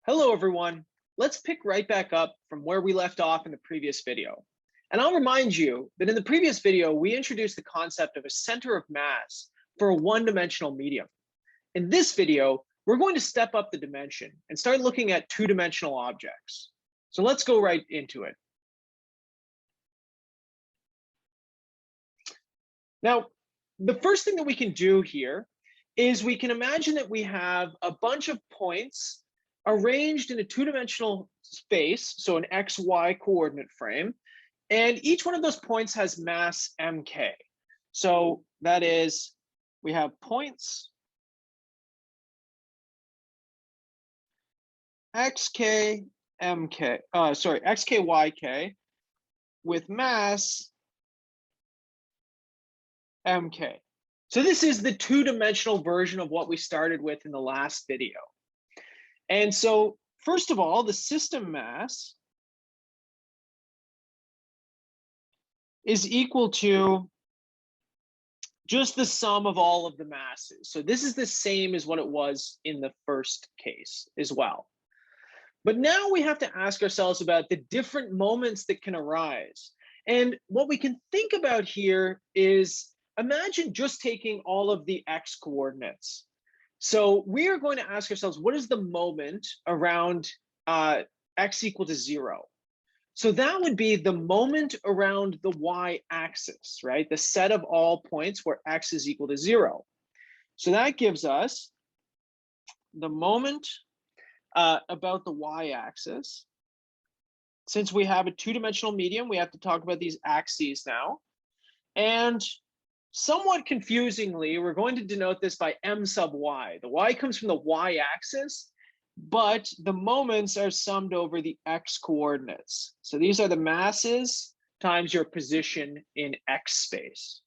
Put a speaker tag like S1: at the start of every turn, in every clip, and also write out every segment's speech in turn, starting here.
S1: Hello, everyone. Let's pick right back up from where we left off in the previous video. And I'll remind you that in the previous video, we introduced the concept of a center of mass for a one-dimensional medium. In this video, we're going to step up the dimension and start looking at two-dimensional objects. So let's go right into it. Now, the first thing that we can do here is we can imagine that we have a bunch of points arranged in a two-dimensional space, so an XY coordinate frame, and each one of those points has mass mk. So that is, we have points xk, mk, xk, yk with mass mk. So this is the two-dimensional version of what we started with in the last video. And so, first of all, the system mass is equal to just the sum of all of the masses. So this is the same as what it was in the first case as well. But now we have to ask ourselves about the different moments that can arise. And what we can think about here is, imagine just taking all of the x coordinates. So we are going to ask ourselves, what is the moment around x equal to 0? So that would be the moment around the y-axis, right? The set of all points where x is equal to 0. So that gives us the moment about the y-axis. Since we have a two-dimensional medium, we have to talk about these axes now. And somewhat confusingly, we're going to denote this by m sub y. The y comes from the y-axis, but the moments are summed over the x coordinates. So these are the masses times your position in x space.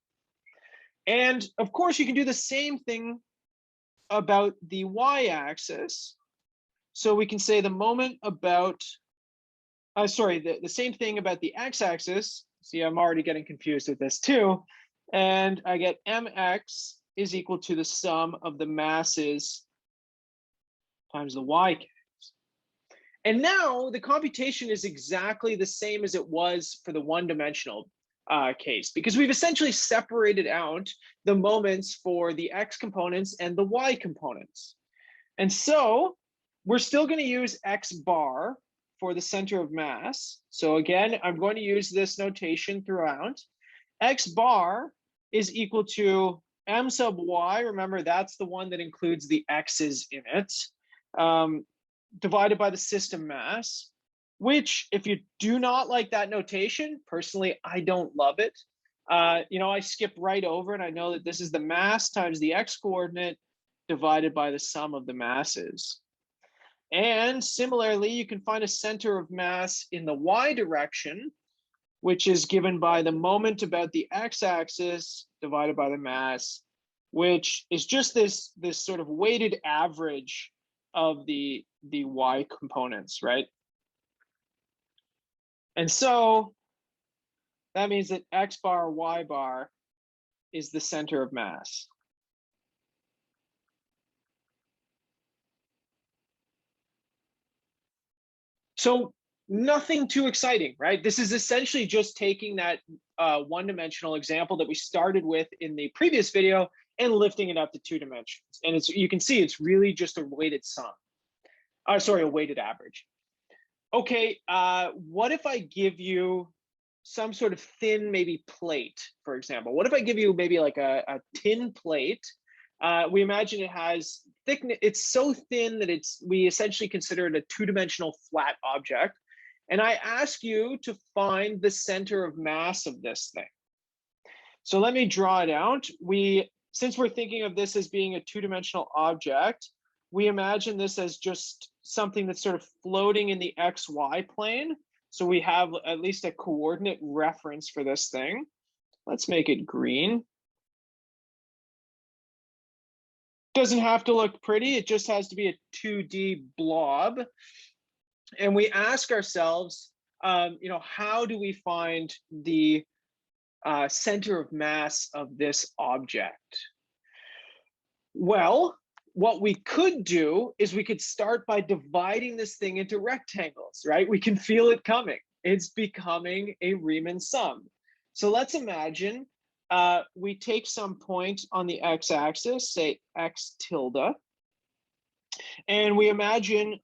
S1: And of course, you can do the same thing about the y-axis. So we can say the moment about, the same thing about the x-axis. See, I'm already getting confused with this too. And I get mx is equal to the sum of the masses times the yk. And now the computation is exactly the same as it was for the one-dimensional case, because we've essentially separated out the moments for the x components and the y components. And so we're still going to use x bar for the center of mass. So again, I'm going to use this notation throughout. X bar is equal to m sub y, remember that's the one that includes the x's in it, divided by the system mass, which if you do not like that notation, personally, I don't love it. I skip right over it. I know that this is the mass times the x coordinate divided by the sum of the masses. And similarly, you can find a center of mass in the y direction, which is given by the moment about the x-axis divided by the mass, which is just this sort of weighted average of the y components, right? And so that means that x bar, y bar is the center of mass. So nothing too exciting, right? This is essentially just taking that one-dimensional example that we started with in the previous video and lifting it up to 2 dimensions. And you can see it's really just a weighted sum. A weighted average. Okay, what if I give you some sort of thin, maybe plate, for example? What if I give you maybe like a tin plate? We imagine it has thickness. It's so thin that we essentially consider it a two-dimensional flat object. And I ask you to find the center of mass of this thing. So let me draw it out. Since we're thinking of this as being a two-dimensional object, we imagine this as just something that's sort of floating in the XY plane. So we have at least a coordinate reference for this thing. Let's make it green. Doesn't have to look pretty. It just has to be a 2D blob. And we ask ourselves, how do we find the center of mass of this object? Well, What we could do is we could start by dividing this thing into rectangles, right? We can feel it coming. It's becoming a Riemann sum. So let's imagine we take some point on the x-axis, say x tilde, and we imagine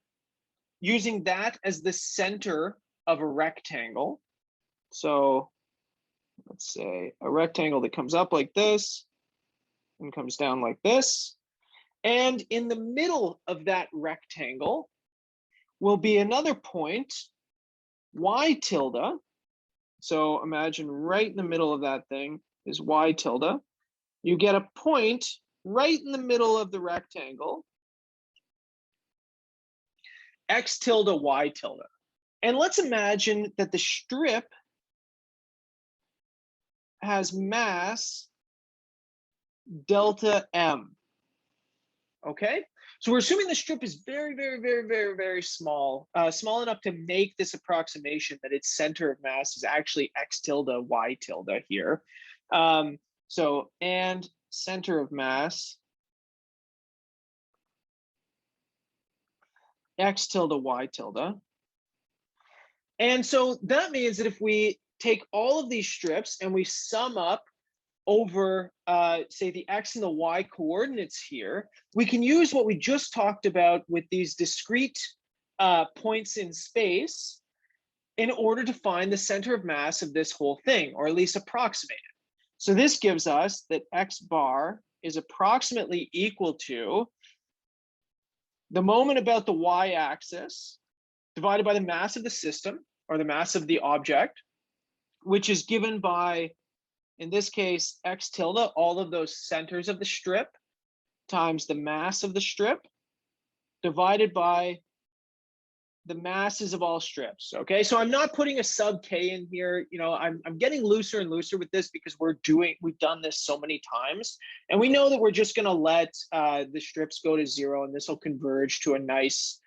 S1: using that as the center of a rectangle. So let's say a rectangle that comes up like this and comes down like this. And in the middle of that rectangle will be another point, y tilde. So imagine right in the middle of that thing is y tilde. You get a point right in the middle of the rectangle, x tilde, y tilde. And let's imagine that the strip has mass delta m. Okay, so we're assuming the strip is very small, small enough to make this approximation that its center of mass is actually x tilde, y tilde here. So, and center of mass, x tilde, y tilde. And so that means that if we take all of these strips and we sum up over, say, the x and the y coordinates here, we can use what we just talked about with these discrete points in space in order to find the center of mass of this whole thing, or at least approximate it. So this gives us that x bar is approximately equal to the moment about the y-axis divided by the mass of the system, or the mass of the object, which is given by, in this case, x tilde, all of those centers of the strip, times the mass of the strip, divided by the masses of all strips. Okay, so I'm not putting a sub k in here. You know, I'm getting looser and looser with this because we've done this so many times, and we know that we're just going to let the strips go to 0, and this will converge to a nice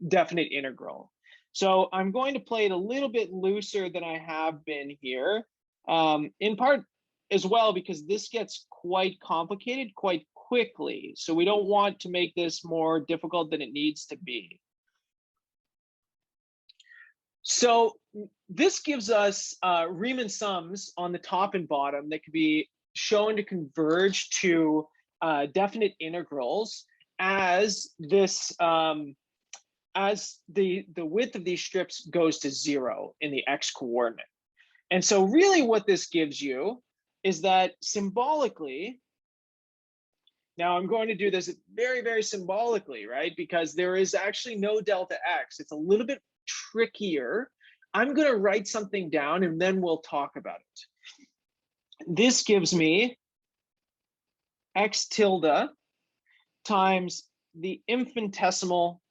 S1: definite integral. So I'm going to play it a little bit looser than I have been here, in part as well because this gets quite complicated quite quickly. So we don't want to make this more difficult than it needs to be. So this gives us Riemann sums on the top and bottom that can be shown to converge to definite integrals as this as the width of these strips goes to 0 in the x coordinate. And so really what this gives you is that symbolically, now I'm going to do this very symbolically, right? Because there is actually no delta x. It's a little bit trickier. I'm going to write something down and then we'll talk about it. This gives me x tilde times the infinitesimal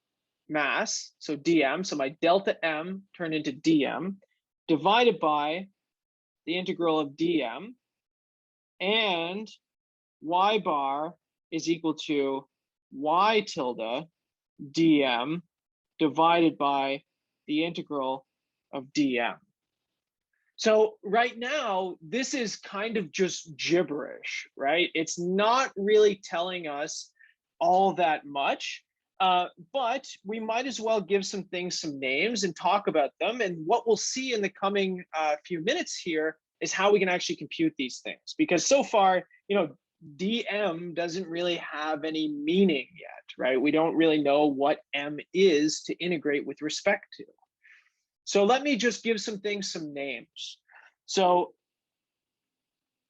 S1: mass, so dm, so my delta m turned into dm, divided by the integral of dm, and y bar is equal to y tilde dm divided by the integral of dm. So right now, this is kind of just gibberish, right? It's not really telling us all that much, but we might as well give some things some names and talk about them. And what we'll see in the coming few minutes here is how we can actually compute these things. Because so far, you know, dm doesn't really have any meaning yet, right? We don't really know what m is to integrate with respect to. So let me just give some things some names. So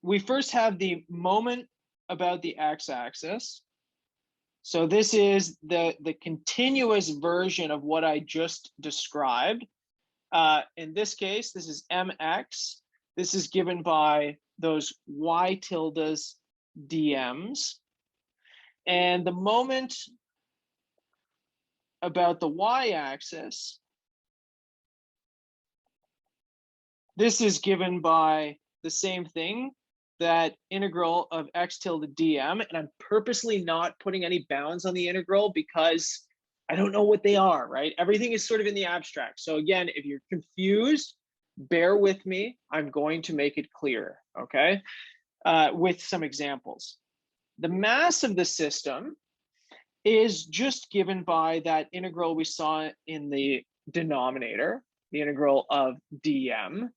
S1: we first have the moment about the x-axis. So this is the continuous version of what I just described. In this case, this is mx. This is given by those y tildes dms. And the moment about the y-axis, this is given by the same thing, that integral of x tilde dm, and I'm purposely not putting any bounds on the integral because I don't know what they are, right? Everything is sort of in the abstract. So again, if you're confused, bear with me. I'm going to make it clear, okay? With some examples. The mass of the system is just given by that integral we saw in the denominator, the integral of dm.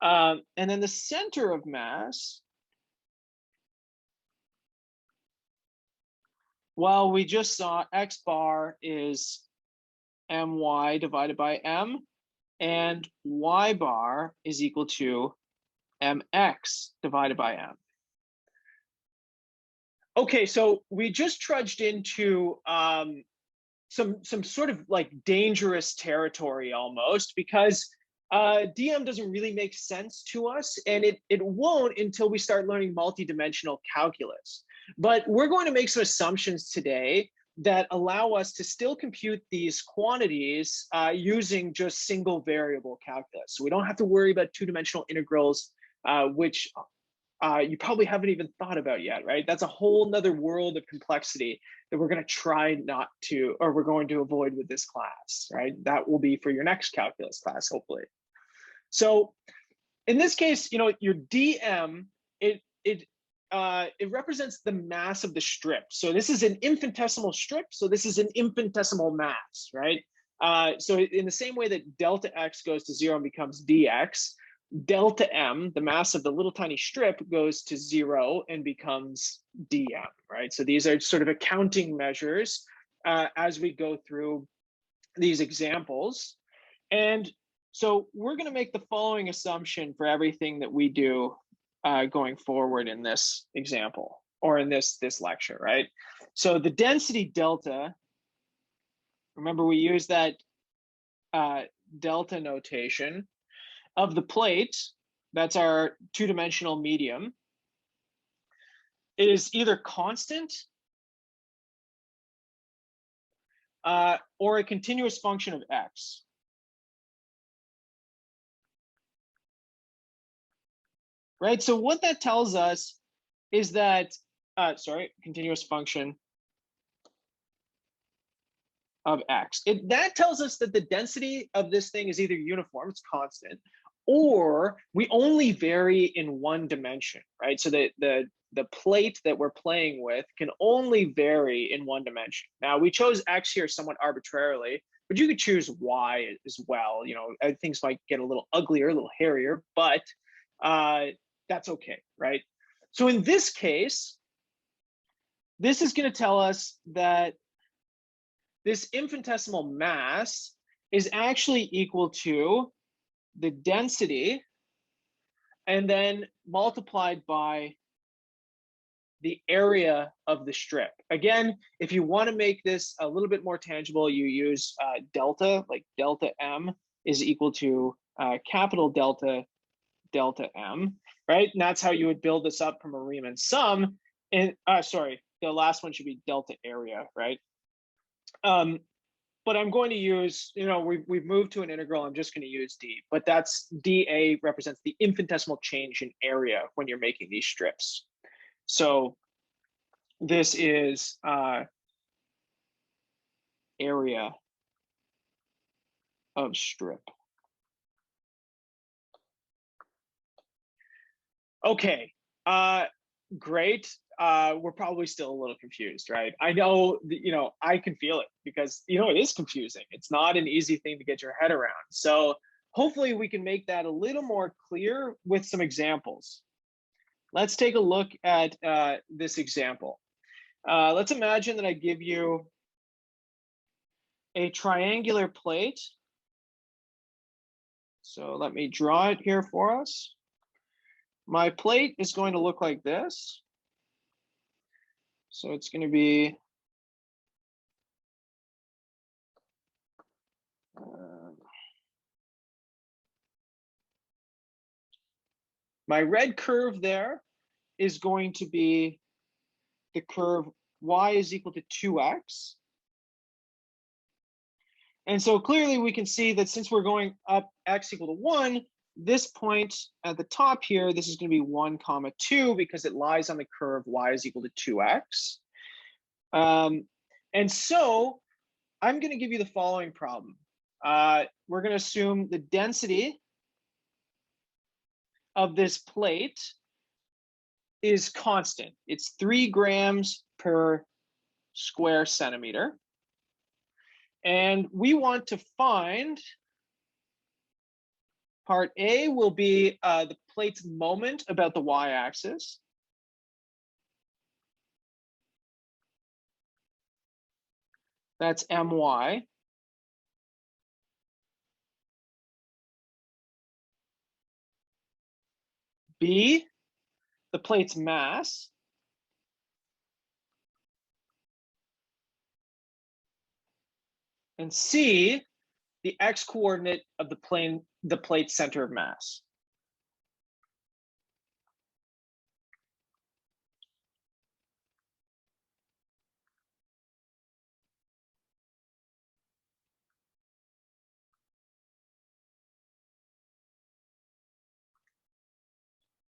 S1: And then the center of mass, well, we just saw x bar is my divided by m, and y bar is equal to mx divided by m. Okay, so we just trudged into some sort of like dangerous territory almost, because dm doesn't really make sense to us, and it won't until we start learning multidimensional calculus. But we're going to make some assumptions today that allow us to still compute these quantities using just single variable calculus. So we don't have to worry about two-dimensional integrals, which you probably haven't even thought about yet, right? That's a whole nother world of complexity that we're going to try not to, or we're going to avoid with this class, right? That will be for your next calculus class, hopefully. So in this case, you know, your dm, it represents the mass of the strip. So this is an infinitesimal strip. So this is an infinitesimal mass, right? So in the same way that delta x goes to 0 and becomes dx, delta m, the mass of the little tiny strip, goes to 0 and becomes dm, right? So these are sort of accounting measures as we go through these examples. And so we're going to make the following assumption for everything that we do going forward in this example or in this lecture, right? So the density delta, remember we use that delta notation of the plate, that's our two-dimensional medium, is either constant or a continuous function of x. Right, so what that tells us is that, continuous function of x. That tells us that the density of this thing is either uniform, it's constant, or we only vary in one dimension, right? So the plate that we're playing with can only vary in one dimension. Now, we chose x here somewhat arbitrarily, but you could choose y as well. You know, things might get a little uglier, a little hairier, but that's okay, right? So in this case, this is going to tell us that this infinitesimal mass is actually equal to the density and then multiplied by the area of the strip. Again, if you want to make this a little bit more tangible, you use delta, like delta m is equal to capital delta m, right? And that's how you would build this up from a Riemann sum. And sorry, the last one should be delta area, right? But I'm going to use, you know, we've moved to an integral. I'm just going to use d, but that's dA represents the infinitesimal change in area when you're making these strips. So this is area of strip. Okay, great. We're probably still a little confused, right? I know, you know, I can feel it because, you know, it is confusing. It's not an easy thing to get your head around. So hopefully we can make that a little more clear with some examples. Let's take a look at this example. Let's imagine that I give you a triangular plate. So let me draw it here for us. My plate is going to look like this. So it's going to be my red curve there is going to be the curve y is equal to 2x. And so clearly we can see that since we're going up x equal to 1, this point at the top here, this is going to be 1, 2 because it lies on the curve y is equal to 2x. And so I'm going to give you the following problem. We're going to assume the density of this plate is constant. It's 3 grams per square centimeter. And we want to find, part A will be the plate's moment about the y-axis. That's my. B, the plate's mass. And C, the x-coordinate of the plate's center of mass.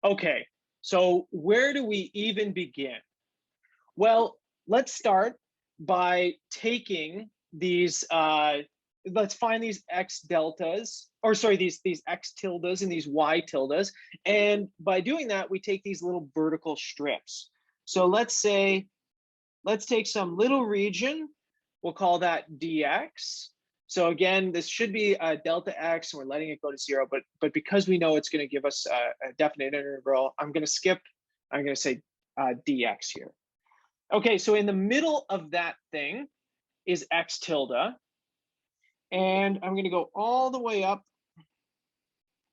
S1: Okay, so where do we even begin? Well, let's start by taking these, let's find these x deltas, or sorry, these x tildes and these y tildes. And by doing that, we take these little vertical strips. So let's take some little region, we'll call that dx. So again, this should be a delta x, and we're letting it go to 0, but because we know it's going to give us a definite integral, I'm going to say dx here. Okay, so in the middle of that thing is x tilde, and I'm going to go all the way up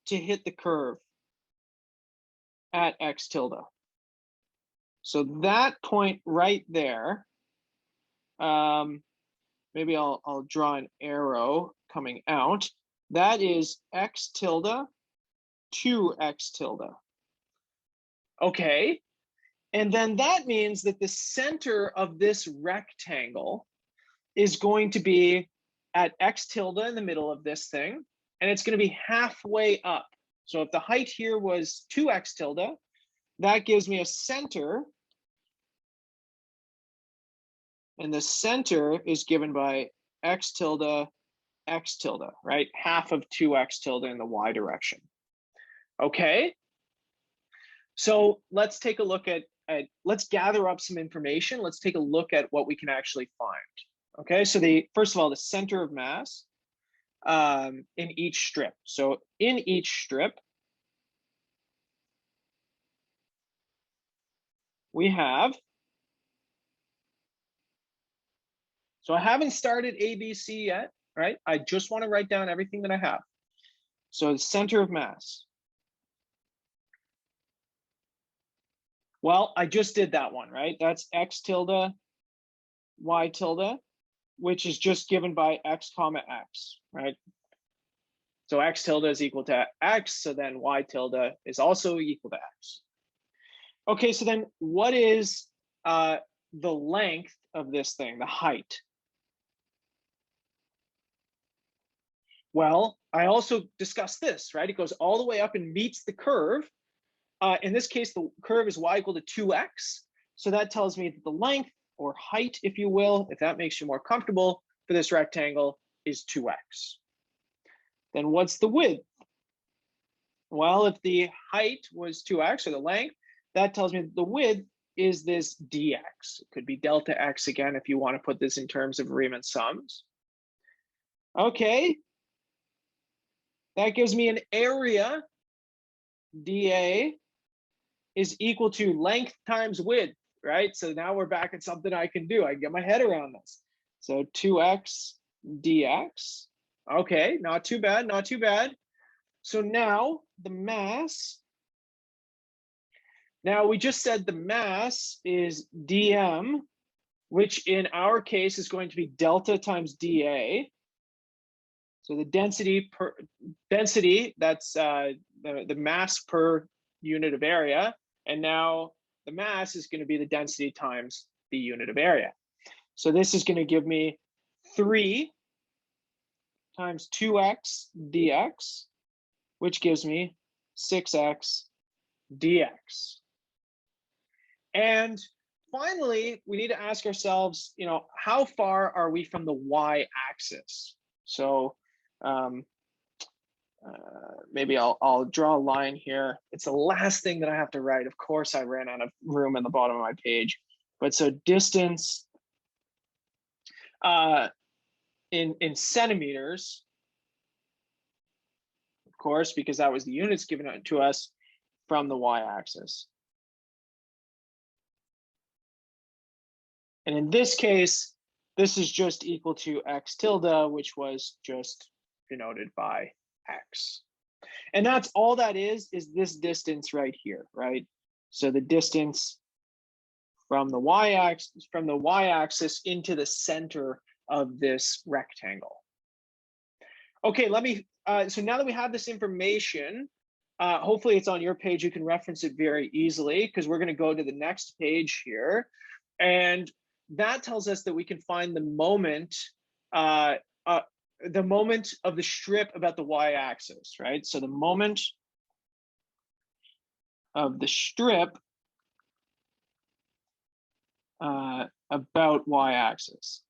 S1: to hit the curve at x tilde. So that point right there, maybe I'll draw an arrow coming out. That is x tilde to x tilde. Okay, and then that means that the center of this rectangle is going to be at x tilde in the middle of this thing, and it's going to be halfway up. So if the height here was 2x tilde, that gives me a center, and the center is given by x tilde, right? Half of 2x tilde in the y direction. Okay, so let's take a look at let's gather up some information. Let's take a look at what we can actually find. Okay, so first of all, the center of mass in each strip. So in each strip, we have, so I haven't started ABC yet, right? I just want to write down everything that I have. So the center of mass. Well, I just did that one, right? That's x tilde, y tilde, which is just given by x comma x, right? So x tilde is equal to x, so then y tilde is also equal to x. Okay, so then what is the length of this thing, the height? Well, I also discussed this, right? It goes all the way up and meets the curve. In this case, the curve is y equal to 2x. So that tells me that the length, or height, if you will, if that makes you more comfortable, for this rectangle is 2x. Then what's the width? Well, if the height was 2x, or the length, that tells me that the width is this dx. It could be delta x again if you want to put this in terms of Riemann sums. Okay, that gives me an area, dA, is equal to length times width, right? So now we're back at something I can do. I can get my head around this. So 2x dx. Okay, not too bad, not too bad. So now the mass, now we just said the mass is dm, which in our case is going to be delta times dA. So the density, that's the mass per unit of area. And now the mass is going to be the density times the unit of area. So this is going to give me 3 times 2x dx, which gives me 6x dx. And finally, we need to ask ourselves, how far are we from the y-axis? So maybe I'll draw a line here. It's the last thing that I have to write. Of course, I ran out of room in the bottom of my page. But so distance in centimeters, of course, because that was the units given to us from the y-axis. And in this case, this is just equal to x tilde, which was just denoted by x. And that's all that is this distance right here, right? So the distance from the y-axis into the center of this rectangle. Okay, let me, so now that we have this information, hopefully it's on your page, you can reference it very easily, because we're going to go to the next page here. And that tells us that we can find the moment of the strip about the y-axis, right? So the moment of the strip about y-axis.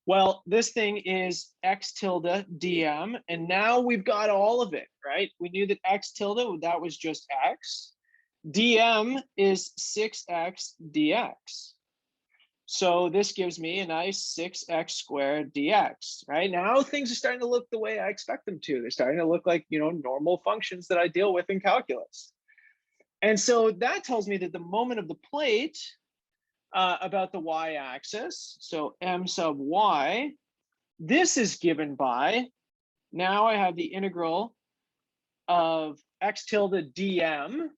S1: Well, this thing is x tilde dm, and now we've got all of it, right? We knew that x tilde, that was just x. dm is 6x dx. So this gives me a nice 6x squared dx, right? Now things are starting to look the way I expect them to. They're starting to look like, normal functions that I deal with in calculus. And so that tells me that the moment of the plate about the y-axis, so m sub y, this is given by, now I have the integral of x tilde dm.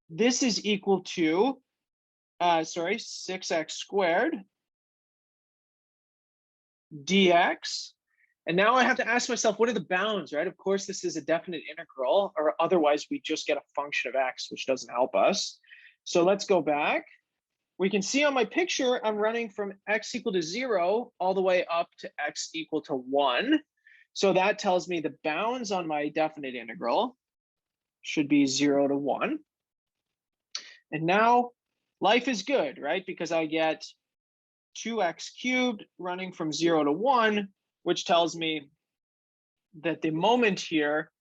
S1: This is equal to, 6x squared dx. And now I have to ask myself, what are the bounds, right? Of course, this is a definite integral, or otherwise we just get a function of x, which doesn't help us. So let's go back. We can see on my picture, I'm running from x equal to 0 all the way up to x equal to 1. So that tells me the bounds on my definite integral should be 0 to 1. And now life is good, right? Because I get 2x cubed running from 0 to 1, which tells me that the moment here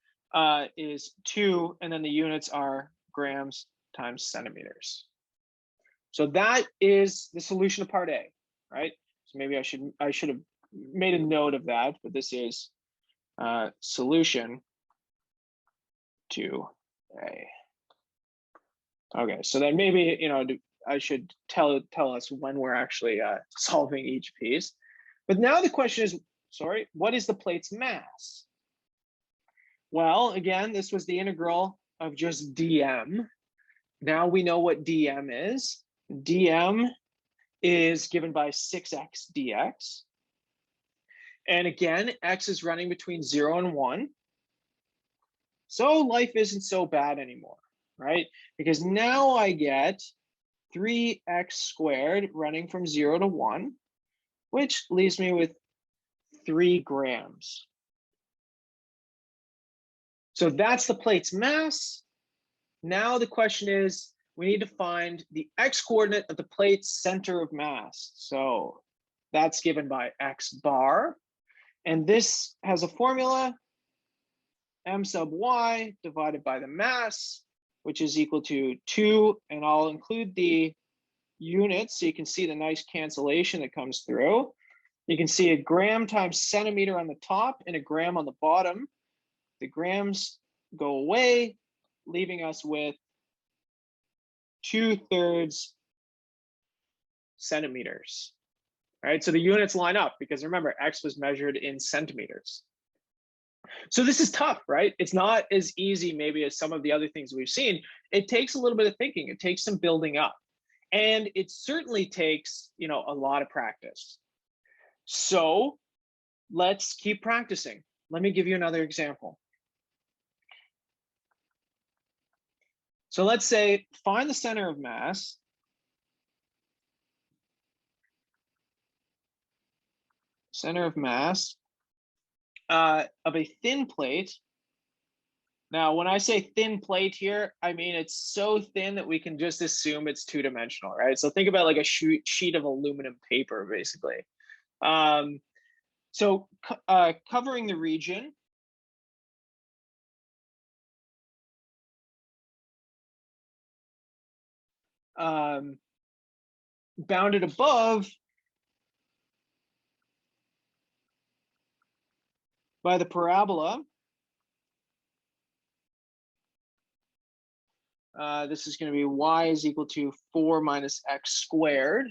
S1: is 2, and then the units are grams times centimeters. So that is the solution to part A, right? So maybe I should have made a note of that, but this is solution to A. Okay, so then maybe I should tell us when we're actually solving each piece. But now the question is, what is the plate's mass? Well, again, this was the integral of just dm. Now we know what dm is. dm is given by 6x dx. And again, x is running between 0 and 1. So life isn't so bad anymore, right? Because now I get 3x squared running from 0 to 1, which leaves me with 3 grams. So that's the plate's mass. Now the question is, we need to find the x-coordinate of the plate's center of mass. So that's given by x bar. And this has a formula, m sub y divided by the mass, which is equal to 2. And I'll include the units so you can see the nice cancellation that comes through. You can see a gram times centimeter on the top and a gram on the bottom. The grams go away, leaving us with 2/3 centimeters. All right, so the units line up because remember, x was measured in centimeters. So this is tough, right? It's not as easy maybe as some of the other things we've seen. It takes a little bit of thinking. It takes some building up. And it certainly takes, a lot of practice. So let's keep practicing. Let me give you another example. So let's say, find the center of mass. Center of mass of a thin plate. Now, when I say thin plate here, I mean it's so thin that we can just assume it's two-dimensional, right? So think about like a sheet of aluminum paper, basically. So covering the region bounded above by the parabola. This is going to be y is equal to 4 minus x squared,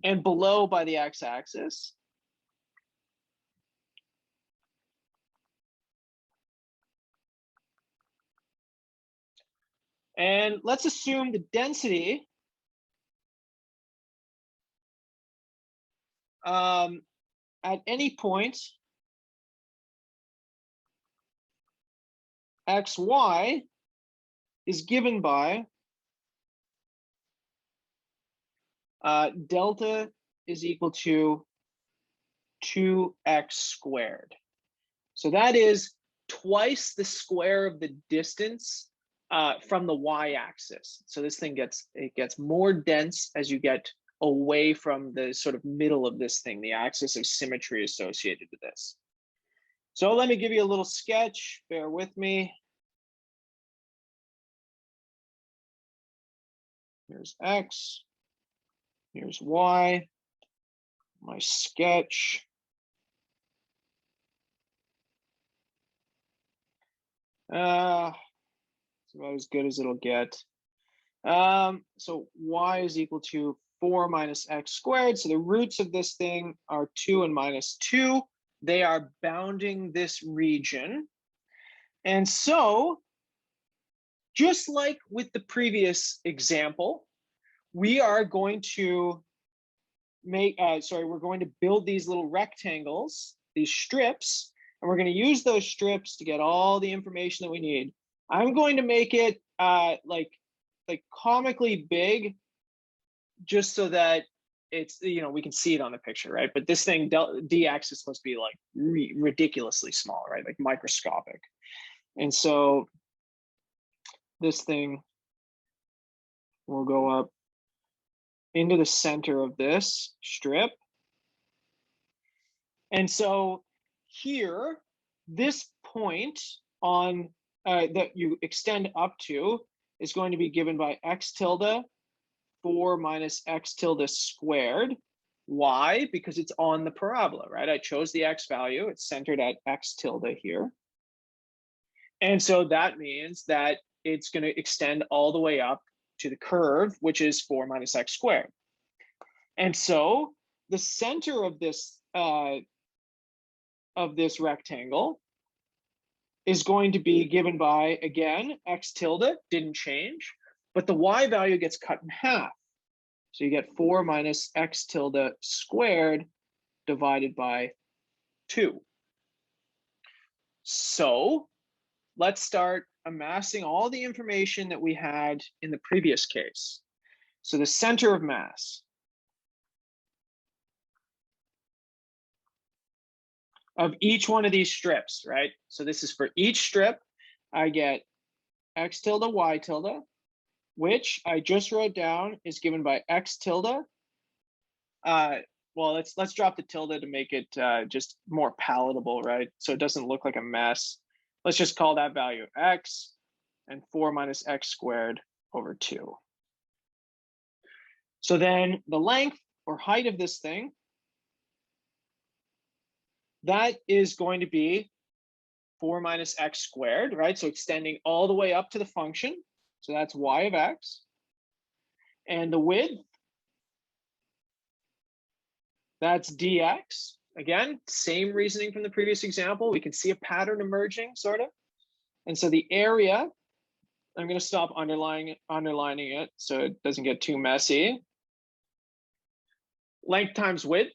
S1: and below by the x-axis. And let's assume the density at any point xy is given by delta is equal to 2x squared. So that is twice the square of the distance from the y-axis. So this thing gets more dense as you get away from the sort of middle of this thing, the axis of symmetry associated with this. So let me give you a little sketch. Bear with me. Here's x. Here's y. My sketch. It's about as good as it'll get. So y is equal to 4 minus x squared. So the roots of this thing are 2 and minus 2. They are bounding this region. And so, just like with the previous example, we are going to we're going to build these little rectangles, these strips, and we're going to use those strips to get all the information that we need. I'm going to make it like comically big, just so that it's, we can see it on the picture, right? But this thing, dx is supposed to be like ridiculously small, right? Like microscopic. And so this thing will go up into the center of this strip. And so here, this point on that you extend up to is going to be given by x tilde 4 minus x tilde squared. Why? Because it's on the parabola, right? I chose the x value. It's centered at x tilde here. And so that means that it's going to extend all the way up to the curve, which is 4 minus x squared. And so the center of this rectangle is going to be given by, again, x tilde didn't change, but the y value gets cut in half. So you get 4 minus x tilde squared divided by 2. So let's start amassing all the information that we had in the previous case. So the center of mass of each one of these strips, right? So this is for each strip, I get x tilde y tilde, which I just wrote down is given by x tilde. Well, let's drop the tilde to make it just more palatable, right? So it doesn't look like a mess. Let's just call that value x, and 4 minus x squared over 2. So then the length or height of this thing, that is going to be 4 minus x squared, right? So extending all the way up to the function. So that's y of x. And the width, that's dx. Again, same reasoning from the previous example. We can see a pattern emerging, sort of. And so the area, I'm going to stop underlining it so it doesn't get too messy. Length times width.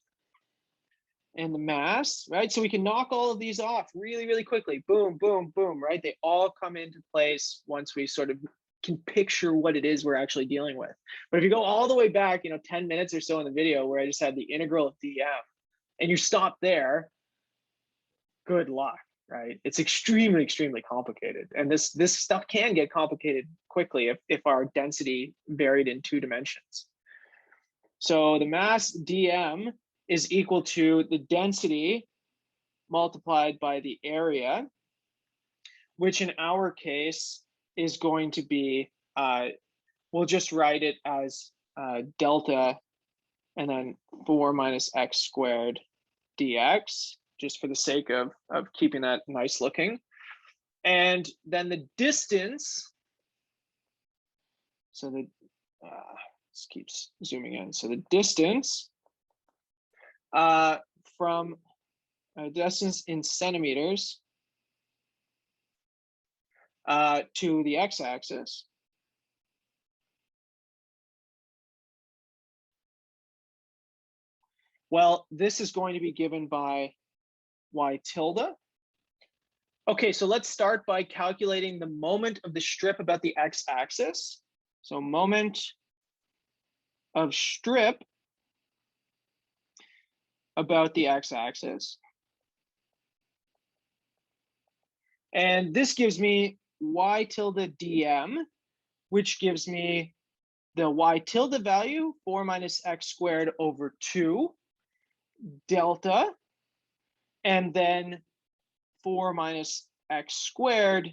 S1: And the mass, right? So we can knock all of these off really, really quickly. Boom, boom, boom, right? They all come into place once we sort of can picture what it is we're actually dealing with. But if you go all the way back, 10 minutes or so in the video where I just had the integral of dm, and you stop there, good luck, right? It's extremely, extremely complicated. And this stuff can get complicated quickly if our density varied in 2 dimensions. So the mass dm is equal to the density multiplied by the area, which in our case is going to be, we'll just write it as delta and then 4 minus x squared dx, just for the sake of keeping that nice looking. And then the distance, so the, this keeps zooming in. So the distance from distance in centimeters to the x-axis. Well, this is going to be given by y tilde. Okay, so let's start by calculating the moment of the strip about the x-axis. So moment of strip about the x-axis. And this gives me y tilde dm, which gives me the y tilde value, 4 minus x squared over 2, delta, and then 4 minus x squared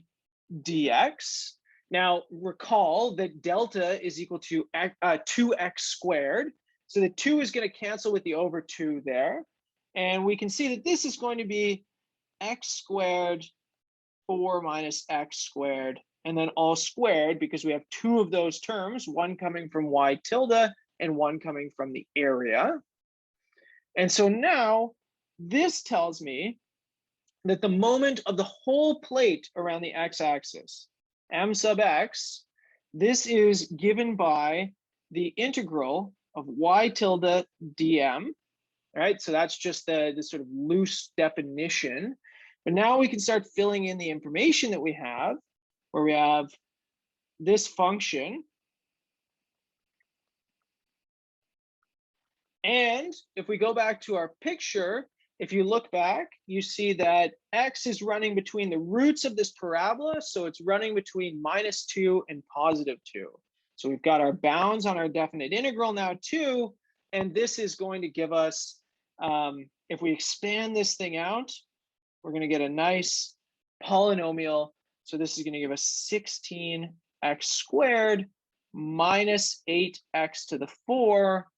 S1: dx. Now, recall that delta is equal to 2x squared. So the 2 is going to cancel with the over 2 there. And we can see that this is going to be x squared 4 minus x squared, and then all squared, because we have 2 of those terms, one coming from y tilde and one coming from the area. And so now this tells me that the moment of the whole plate around the x-axis, m sub x, this is given by the integral of y tilde dm, right? So that's just the sort of loose definition. But now we can start filling in the information that we have, where we have this function. And if we go back to our picture, if you look back, you see that x is running between the roots of this parabola. So it's running between -2 and +2. So we've got our bounds on our definite integral now too. And this is going to give us, if we expand this thing out, we're going to get a nice polynomial. So this is going to give us 16x squared minus 8x to the 4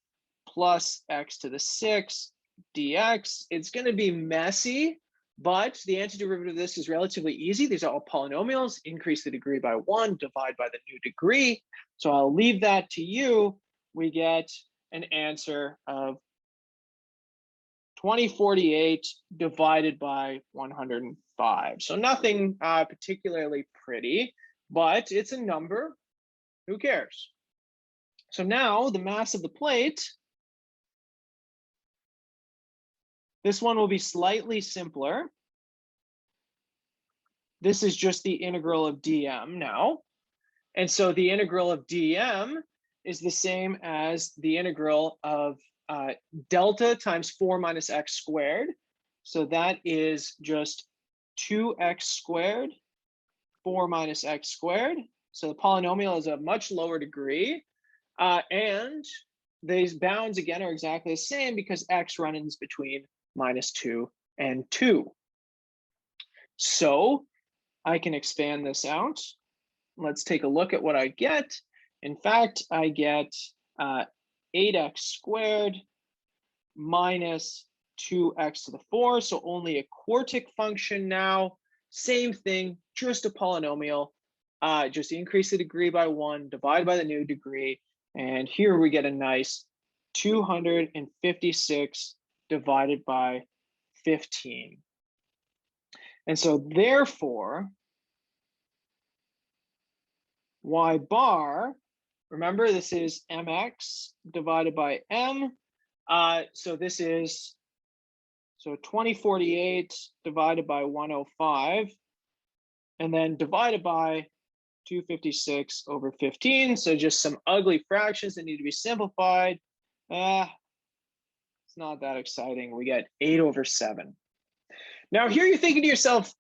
S1: plus x to the 6 dx. It's going to be messy, but the antiderivative of this is relatively easy. These are all polynomials. Increase the degree by 1, divide by the new degree. So I'll leave that to you. We get an answer of 2048 divided by 105. So nothing particularly pretty, but it's a number. Who cares? So now the mass of the plate, this one will be slightly simpler. This is just the integral of dm now. And so the integral of dm is the same as the integral of delta times 4 minus x squared. So that is just 2x squared, 4 minus x squared. So the polynomial is a much lower degree. And these bounds, again, are exactly the same because x runs between -2 and 2. So I can expand this out. Let's take a look at what I get. In fact, I get 8x squared minus 2x to the 4. So only a quartic function now. Same thing, just a polynomial. Just increase the degree by 1, divide by the new degree. And here we get a nice 256 divided by 15. And so therefore, y bar, remember this is mx divided by m. So this is, so 2048 divided by 105, and then divided by 256 over 15. So just some ugly fractions that need to be simplified. It's not that exciting. We get 8 over 7. Now here you're thinking to yourself,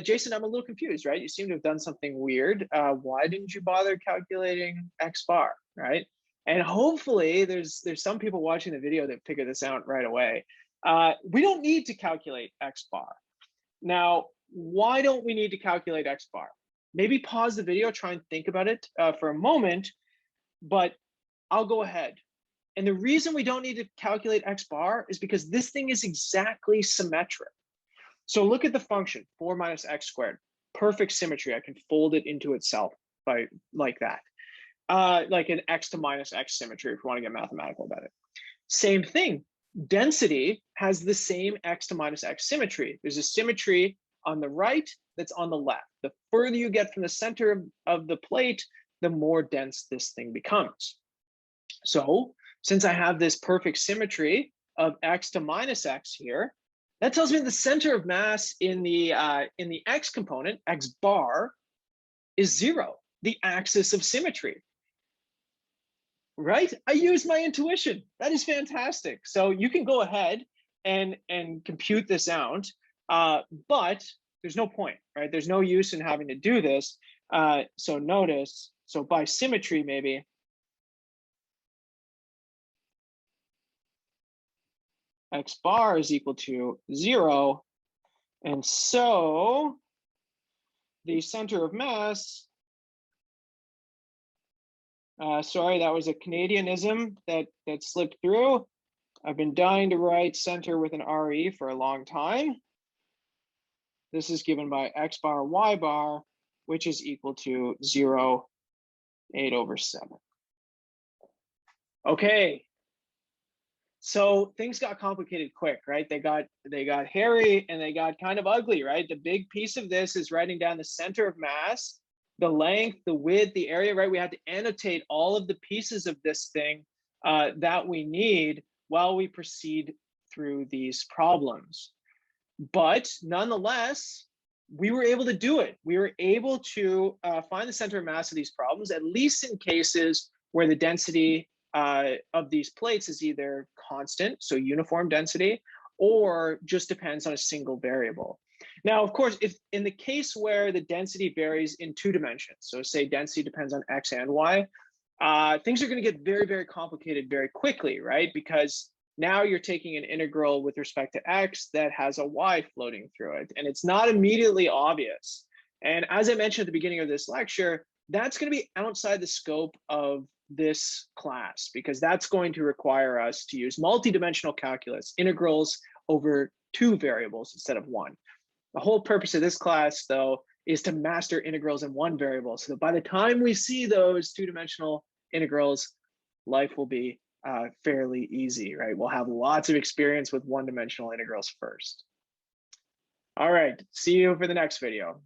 S1: Jason, I'm a little confused, right? You seem to have done something weird. Why didn't you bother calculating x bar, right? And hopefully there's some people watching the video that figure this out right away. We don't need to calculate x bar. Now, why don't we need to calculate x bar? Maybe pause the video, try and think about it for a moment. But I'll go ahead. And the reason we don't need to calculate x bar is because this thing is exactly symmetric. So look at the function 4 minus x squared. Perfect symmetry. I can fold it into itself by like that. Like an x to minus x symmetry if you want to get mathematical about it. Same thing. Density has the same x to minus x symmetry. There's a symmetry on the right that's on the left. The further you get from the center of the plate, the more dense this thing becomes. So since I have this perfect symmetry of x to minus x here, that tells me the center of mass in the x component, x bar, is 0, the axis of symmetry. Right? I use my intuition. That is fantastic. So you can go ahead and compute this out, but there's no point, right? There's no use in having to do this. So notice, so by symmetry, maybe x bar is equal to 0. And so the center of mass, sorry, that was a Canadianism that slipped through. I've been dying to write center with an RE for a long time. This is given by x bar y bar, which is equal to 0, 8/7. Okay. So things got complicated quick, right? They got hairy and they got kind of ugly, right? The big piece of this is writing down the center of mass, the length, the width, the area, right? We had to annotate all of the pieces of this thing that we need while we proceed through these problems. But nonetheless, we were able to do it. We were able to find the center of mass of these problems, at least in cases where the density of these plates is either constant, so uniform density, or just depends on a single variable. Now, of course, if in the case where the density varies in 2 dimensions, so say density depends on x and y, things are going to get very, very complicated very quickly, right? Because now you're taking an integral with respect to x that has a y floating through it, and it's not immediately obvious. And as I mentioned at the beginning of this lecture, that's going to be outside the scope of this class, because that's going to require us to use multidimensional calculus, integrals over 2 variables instead of 1. The whole purpose of this class, though, is to master integrals in 1 variable, so that by the time we see those 2-dimensional integrals, life will be fairly easy, right? We'll have lots of experience with 1-dimensional integrals first. All right, see you for the next video.